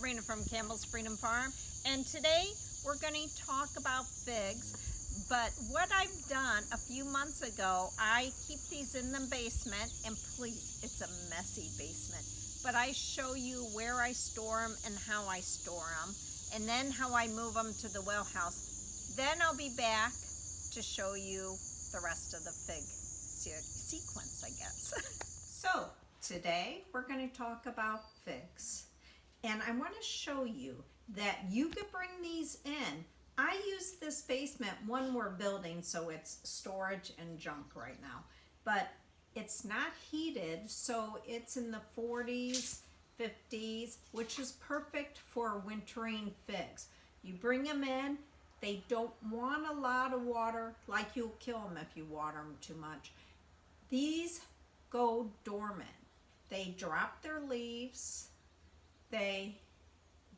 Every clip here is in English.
Sabrina from Campbell's Freedom Farm, and today we're going to talk about figs. But what I've done a few months ago, I keep these in the basement, and please, it's a messy basement, but I show you where I store them and how I store them, and then how I move them to the well house. Then I'll be back to show you the rest of the fig sequence, I guess. So today we're going to talk about figs, and I want to show you that you could bring these in. I use this basement when we're building, so it's storage and junk right now, but it's not heated, so it's in the 40s, 50s, which is perfect for wintering figs. You bring them in, they don't want a lot of water, like you'll kill them if you water them too much. These go dormant. They drop their leaves. They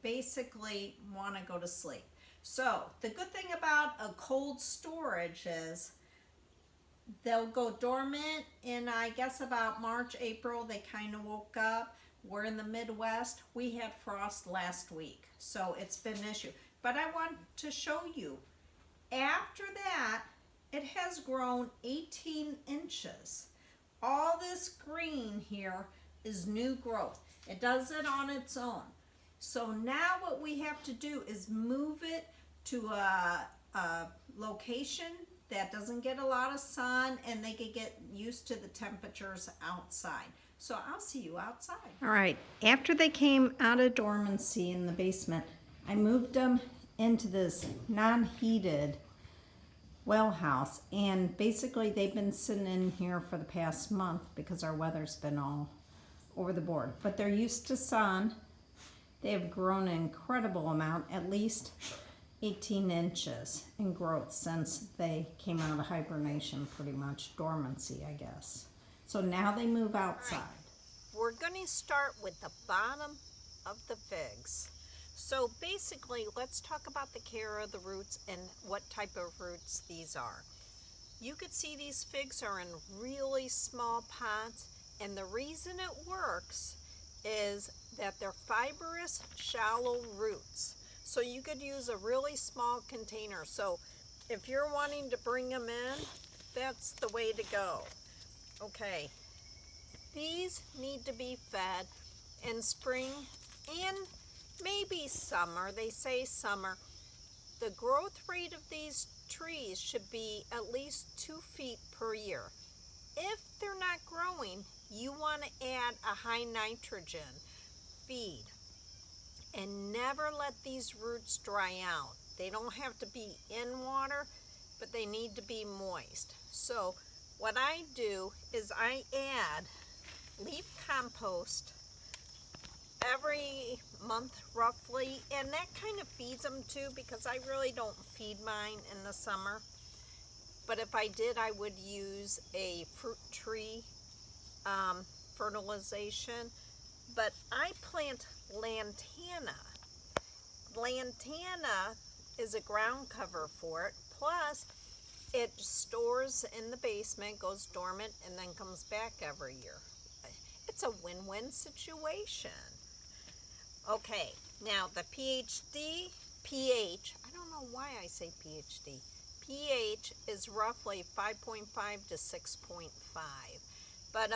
basically want to go to sleep. So the good thing about a cold storage is they'll go dormant in, I guess, about March, April. They kind of woke up. We're in the Midwest. We had frost last week, so it's been an issue. But I want to show you, after that, it has grown 18 inches. All this green here is new growth. It does it on its own. So now what we have to do is move it to a location that doesn't get a lot of sun, and they can get used to the temperatures outside. So I'll see you outside. All right, after they came out of dormancy in the basement, I moved them into this non-heated well house, and basically they've been sitting in here for the past month because our weather's been all over the board. But they're used to sun. They have grown an incredible amount, at least 18 inches in growth since they came out of hibernation, pretty much dormancy, I guess. So now they move outside. Right. We're going to start with the bottom of the figs. So basically, let's talk about the care of the roots and what type of roots these are. You could see these figs are in really small pots, and the reason it works is that they're fibrous, shallow roots. So you could use a really small container. So if you're wanting to bring them in, that's the way to go. Okay, these need to be fed in spring and maybe summer. They say summer. The growth rate of these trees should be at least 2 feet per year. If they're not growing, you want to add a high nitrogen feed, and never let these roots dry out. They don't have to be in water, but they need to be moist. So what I do is I add leaf compost every month roughly, and that kind of feeds them too, because I really don't feed mine in the summer. But if I did, I would use a fruit tree fertilization. But I plant lantana. Lantana is a ground cover for it. Plus, it stores in the basement, goes dormant, and then comes back every year. It's a win-win situation. Okay, now the pH, I don't know why I say PhD. pH is roughly 5.5 to 6.5. But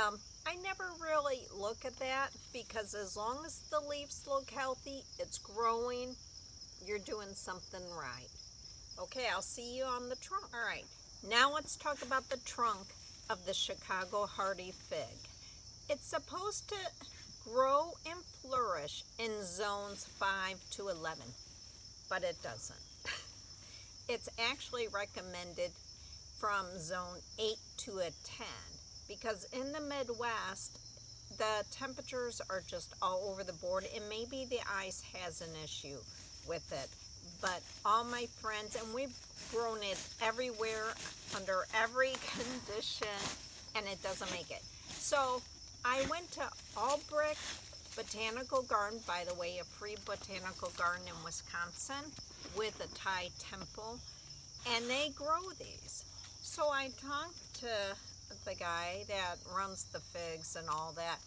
I never really look at that, because as long as the leaves look healthy, it's growing, you're doing something right. Okay, I'll see you on the trunk. All right, now let's talk about the trunk of the Chicago hardy fig. It's supposed to grow and flourish in zones 5 to 11, but it doesn't. It's actually recommended from zone 8 to a 10. Because in the Midwest, the temperatures are just all over the board, and maybe the ice has an issue with it. But all my friends, and we've grown it everywhere, under every condition, and it doesn't make it. So I went to Olbrich Botanical Garden, by the way, a free botanical garden in Wisconsin with a Thai temple, and they grow these. So I talked to the guy that runs the figs and all that.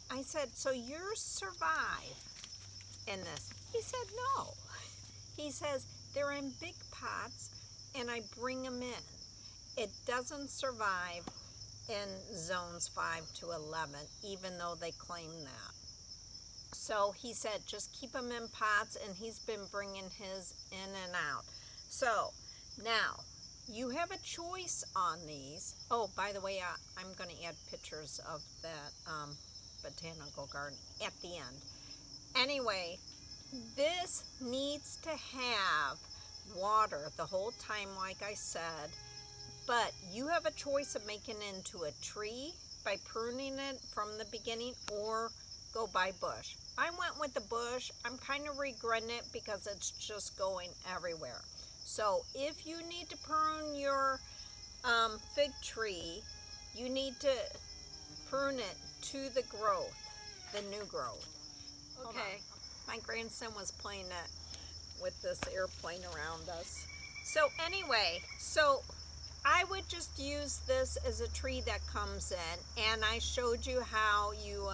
I said, so yours survive in this? He said no. He says they're in big pots and I bring them in. It doesn't survive in zones 5 to 11, even though they claim that. So he said just keep them in pots, and he's been bringing his in and out. So now you have a choice on these. Oh, by the way, I'm going to add pictures of that botanical garden at the end. Anyway, this needs to have water the whole time, like I said, but you have a choice of making it into a tree by pruning it from the beginning, or go by bush. I went with the bush. I'm kind of regretting it because it's just going everywhere. So if you need to prune your fig tree, you need to prune it to the growth, the new growth. Okay, my grandson was playing it with this airplane around us. So anyway, so I would just use this as a tree that comes in, and I showed you how you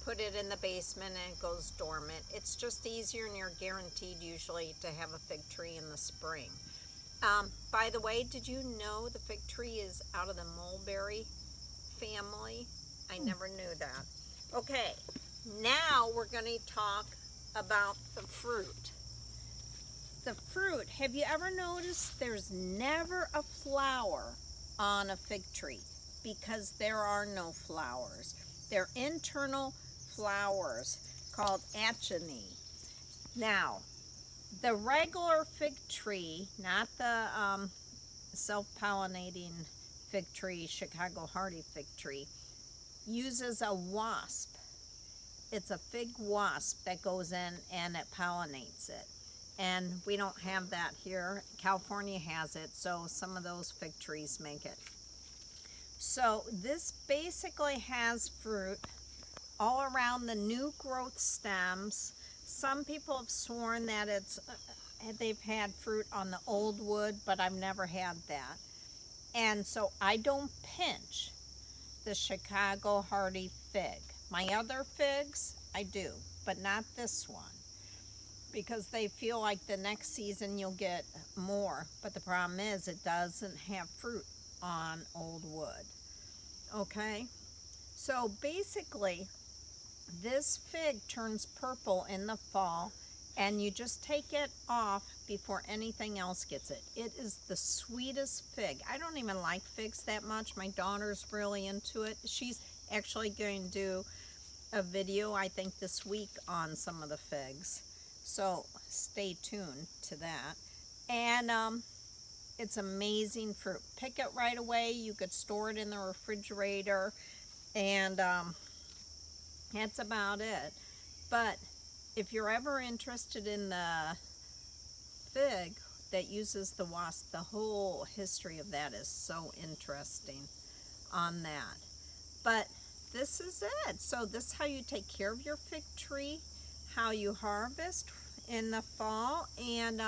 put it in the basement and it goes dormant. It's just easier, and you're guaranteed usually to have a fig tree in the spring. By the way, did you know the fig tree is out of the mulberry family? I never knew that. Okay, now we're going to talk about the fruit. The fruit, have you ever noticed there's never a flower on a fig tree? Because there are no flowers. They're internal flowers called acini. Now, the regular fig tree, not the self-pollinating fig tree, Chicago hardy fig tree, uses a wasp. It's a fig wasp that goes in and it pollinates it. And we don't have that here. California has it, so some of those fig trees make it. So this basically has fruit all around the new growth stems. Some people have sworn that they've had fruit on the old wood, but I've never had that. And so I don't pinch the Chicago hardy fig. My other figs, I do, but not this one, because they feel like the next season you'll get more. But the problem is it doesn't have fruit on old wood. Okay, so basically this fig turns purple in the fall, and you just take it off before anything else gets it. It is the sweetest fig. I don't even like figs that much. My daughter's really into it. She's actually going to do a video, I think, this week on some of the figs. So stay tuned to that. And it's amazing fruit. Pick it right away. You could store it in the refrigerator, and that's about it. But if you're ever interested in the fig that uses the wasp, the whole history of that is so interesting on that. But this is it. So this is how you take care of your fig tree, how you harvest in the fall, and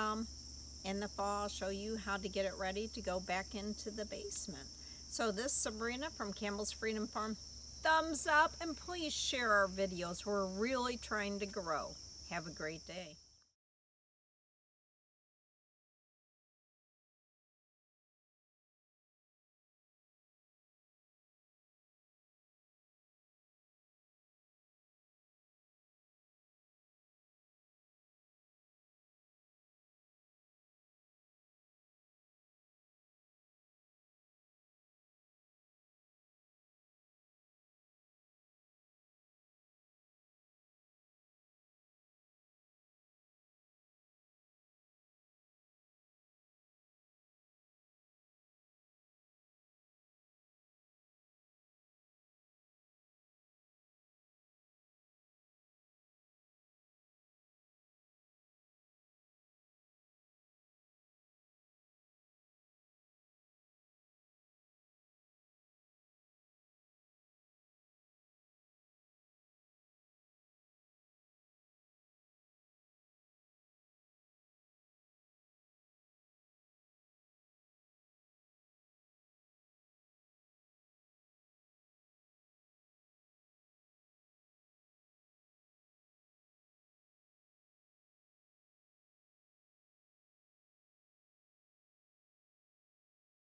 in the fall I'll show you how to get it ready to go back into the basement. So this is Sabrina from Campbell's Freedom Farm. Thumbs up, and please share our videos. We're really trying to grow. Have a great day.